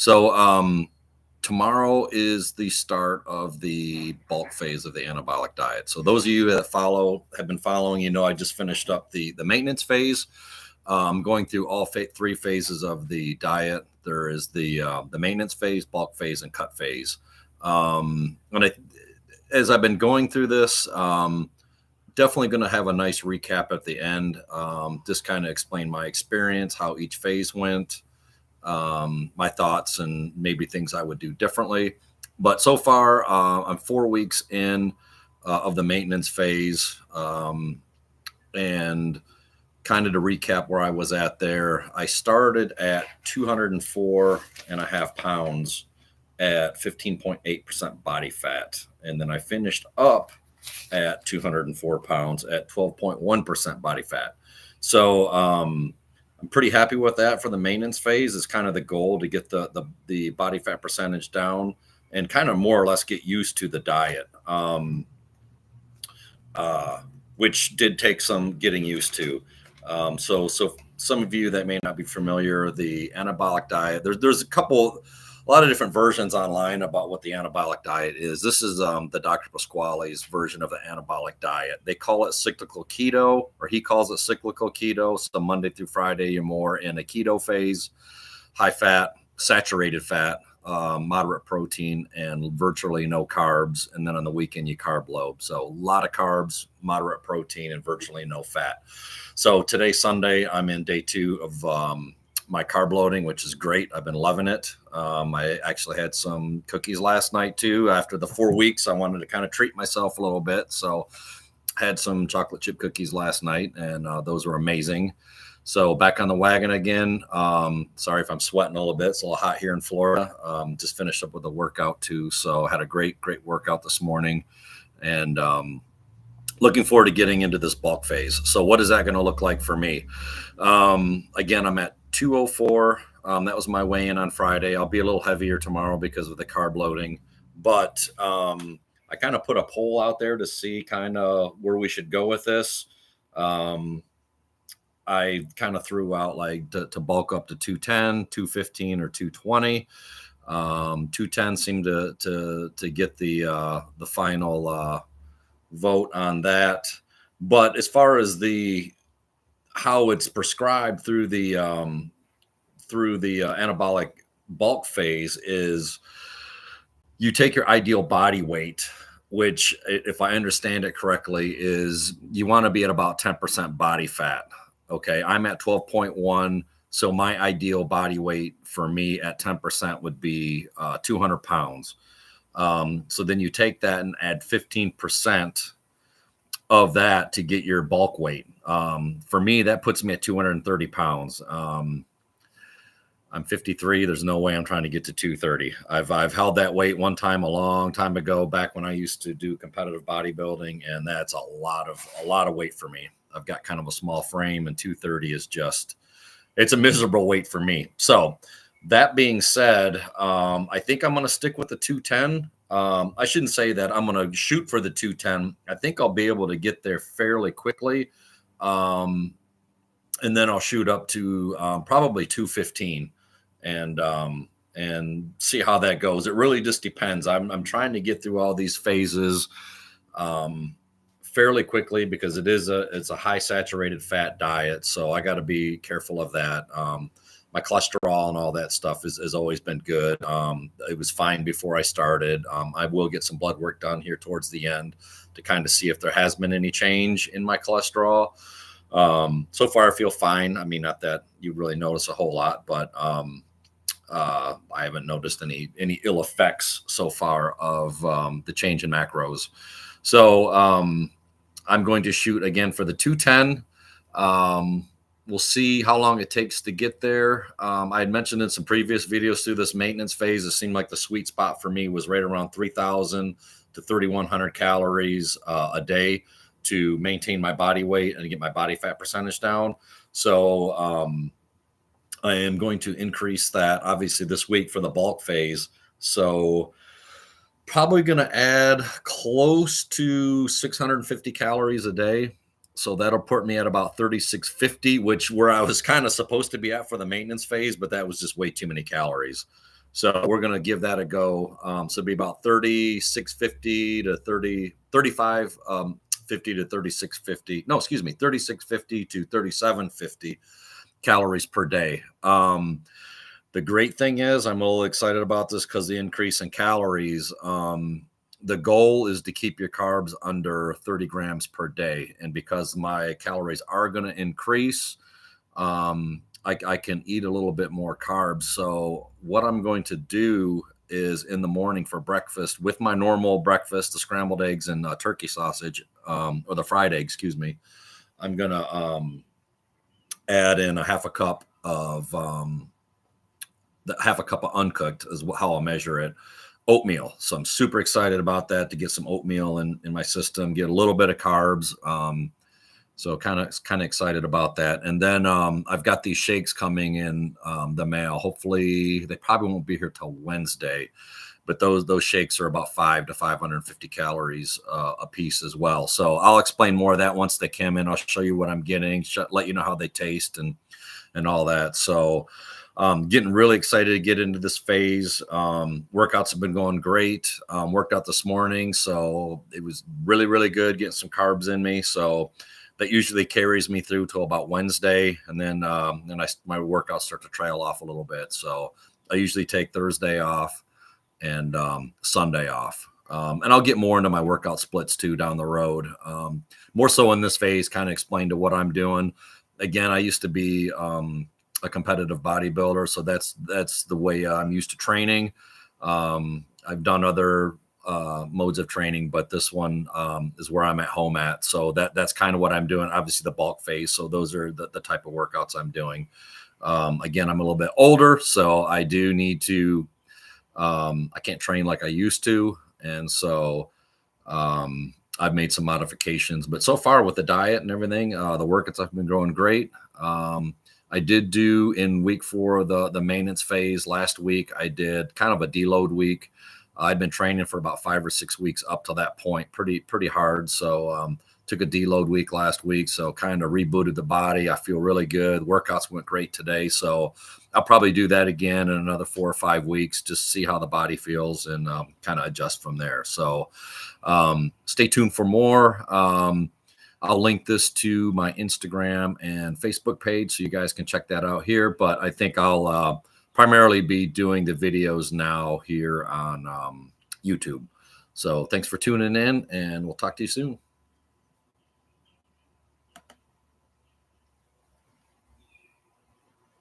So tomorrow is the start of the bulk phase of the anabolic diet. So those of you that have been following, I just finished up the maintenance phase. Going through all three phases of the diet. There is the maintenance phase, bulk phase, and cut phase. As I've been going through this, definitely going to have a nice recap at the end. Just kind of explain my experience, how each phase went, my thoughts, and maybe things I would do differently. But so far, I'm 4 weeks in of the maintenance phase. And kind of to recap where I was at there, I started at 204.5 pounds at 15.8% body fat. And then I finished up at 204 pounds at 12.1% body fat. So I'm pretty happy with that for the maintenance phase. Is kind of the goal to get the body fat percentage down and kind of more or less get used to the diet, which did take some getting used to. So some of you that may not be familiar, the anabolic diet, there's a lot of different versions online about what the anabolic diet is. This is the Dr. Pasquale's version of the anabolic diet. They call it cyclical keto, or he calls it cyclical keto. So Monday through Friday, you're more in a keto phase, high fat, saturated fat, moderate protein, and virtually no carbs. And then on the weekend, you carb load. So a lot of carbs, moderate protein, and virtually no fat. So today, Sunday, I'm in day 2 of my carb loading, which is great. I've been loving it. I actually had some cookies last night too. After the 4 weeks, I wanted to kind of treat myself a little bit. So had some chocolate chip cookies last night, and those were amazing. So back on the wagon again. Sorry if I'm sweating a little bit. It's a little hot here in Florida. Just finished up with a workout too. So had a great workout this morning, and looking forward to getting into this bulk phase. So what is that going to look like for me? Again, I'm at 204. That was my weigh-in on Friday. I'll be a little heavier tomorrow because of the carb loading, but I kind of put a poll out there to see kind of where we should go with this. I kind of threw out like to bulk up to 210, 215, or 220. 210 seemed to get the final vote on that. But as far as how it's prescribed through the anabolic bulk phase, is you take your ideal body weight, which, if I understand it correctly, is you want to be at about 10% body fat. Okay, I'm at 12.1. So my ideal body weight for me at 10% would be 200 pounds. So then you take that and add 15% of that to get your bulk weight. For me, that puts me at 230 pounds. I'm 53. There's no way I'm trying to get to 230. I've held that weight one time a long time ago, back when I used to do competitive bodybuilding, and that's a lot of weight for me. I've got kind of a small frame, and 230 is it's a miserable weight for me. So that being said, I think I'm going to stick with the 210. I shouldn't say that I'm going to shoot for the 210. I think I'll be able to get there fairly quickly. And then I'll shoot up to probably 215 and see how that goes. It really just depends. I'm trying to get through all these phases fairly quickly, because it's a high saturated fat diet. So I got to be careful of that. My cholesterol and all that stuff has always been good. It was fine before I started. I will get some blood work done here towards the end to kind of see if there has been any change in my cholesterol. So far I feel fine. I mean, not that you really notice a whole lot, but I haven't noticed any ill effects so far of the change in macros. So I'm going to shoot again for the 210. We'll see how long it takes to get there. I had mentioned in some previous videos through this maintenance phase, it seemed like the sweet spot for me was right around 3,000 to 3,100 calories a day to maintain my body weight and get my body fat percentage down. So I am going to increase that obviously this week for the bulk phase. So probably going to add close to 650 calories a day. So that'll put me at about 3,650, which where I was kind of supposed to be at for the maintenance phase, but that was just way too many calories. So we're going to give that a go. So it'll be about 3650 to 35, 50 to 3650. No, excuse me, 3650 to 3750 calories per day. The great thing is, I'm a little excited about this because the increase in calories. The goal is to keep your carbs under 30 grams per day. And because my calories are going to increase, I can eat a little bit more carbs. So what I'm going to do is in the morning for breakfast with my normal breakfast, the scrambled eggs and turkey sausage, or the fried egg, excuse me. I'm going to add in a half a cup of uncooked is how I'll measure it. Oatmeal. So I'm super excited about that, to get some oatmeal in my system, get a little bit of carbs. So kind of excited about that. And then I've got these shakes coming in the mail. Hopefully they probably won't be here till Wednesday, but those shakes are about 5 to 550 calories a piece as well. So I'll explain more of that once they come in. I'll show you what I'm getting, let you know how they taste and all that. So getting really excited to get into this phase. Workouts have been going great. Worked out this morning, so it was really, really good getting some carbs in me. So that usually carries me through till about Wednesday, and then my workouts start to trail off a little bit. So I usually take Thursday off and Sunday off. And I'll get more into my workout splits too down the road. More so in this phase, kind of explain to what I'm doing. Again, I used to be a competitive bodybuilder, so that's the way I'm used to training. I've done other modes of training, but this one is where I'm at home at. So that's kind of what I'm doing. Obviously the bulk phase. So those are the type of workouts I'm doing. Again, I'm a little bit older, so I do need to, I can't train like I used to. And so I've made some modifications, but so far with the diet and everything, the workouts have been growing great. I did do in week 4, the maintenance phase last week. I did kind of a deload week. I'd been training for about 5 or 6 weeks up to that point, pretty hard. So took a deload week last week. So kind of rebooted the body. I feel really good. Workouts went great today. So I'll probably do that again in another 4 or 5 weeks, just see how the body feels and kind of adjust from there. So stay tuned for more. I'll link this to my Instagram and Facebook page so you guys can check that out here. But I think I'll primarily be doing the videos now here on YouTube. So thanks for tuning in, and we'll talk to you soon.